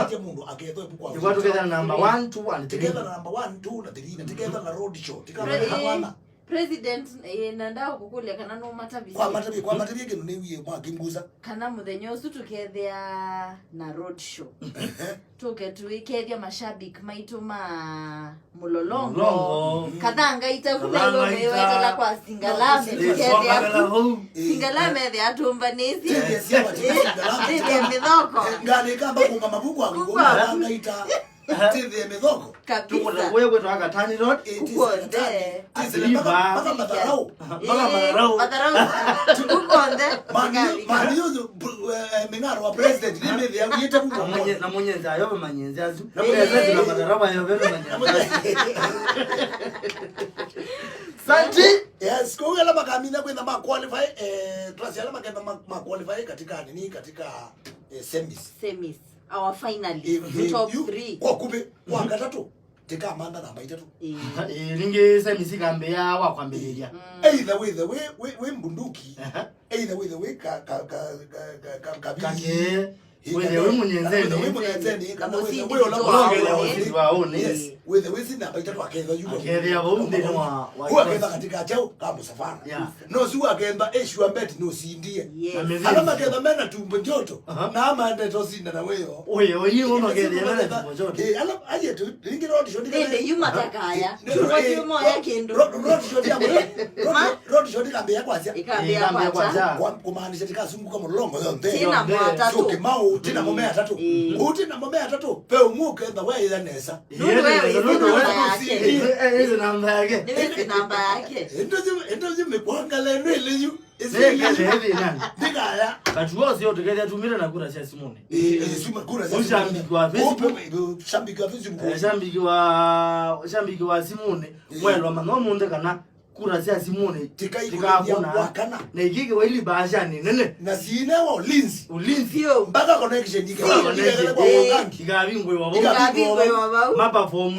aje mundu agetho kwa kwa together number 1 2 and 3 together number 1 2 na 3 na together na road show tikana president nanda ukukule kana no matabi kwa matabi genu ne wiye mwa kimguza kana muthenyo usu tukethia na road show tuke tuikethia mashabiki maitu ma mulolongo kadanga itakubelo meweta la kwa singalame tukethia singalame the atumbanisi ndio midoko ngale kamba kunga mabuku wangu kadanga ita TV methoko kabisa wewe to Agatani road kuonde baka madarau tukuonde mani yozo mengaro wa president ni methia yete kunga na munyenza yobe manyenza azu na president na madarau yobe manyenza santi yes ko yala makamina kwenda ma qualify twasiala makenda ma qualify katika nini katika semis our finally top 3 kwa kube kwa gatatu tika manda namba 3 linge semis kambia wa kwambeleria either we mbunduki either with the way ka wewe munyenze kama wewe with the way sina baita kwa kedha yuko kedha bombe wa kwa kedha katika chao kama safara no si wa kedha issue bet no sindie alama kedha mena tumbo joto na ama ende to sinda na wewe hiyo no kedha mena tumbo joto alama aje tu lingi road shot ndio yuma takaya road moya kendo road shot kambia kwasia ikambia kwacha kumaanisha tikazunguka mulongo yote sina mwatatu kimau tina momea tatu utina momea tatu pe umuke the way ile nesa hizo namba yake ni namba yake ndio mekuangala nile yu hivi nani digaya katuozi yote kile atumira na kura sia Simone sima kura sia shambiki wa Facebook shambiki wa Simone mwelo mano munde kana kura sia Simone tikakuna na igige wa ili bashani nene na sina wa ulinzi mpaka connection igabingwe wa mapa form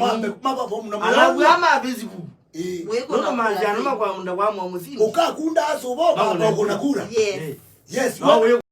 na alabu ama Facebook mweko na majana kwa munda wa mwa musini ukakunda aso boba kuna kura yes yes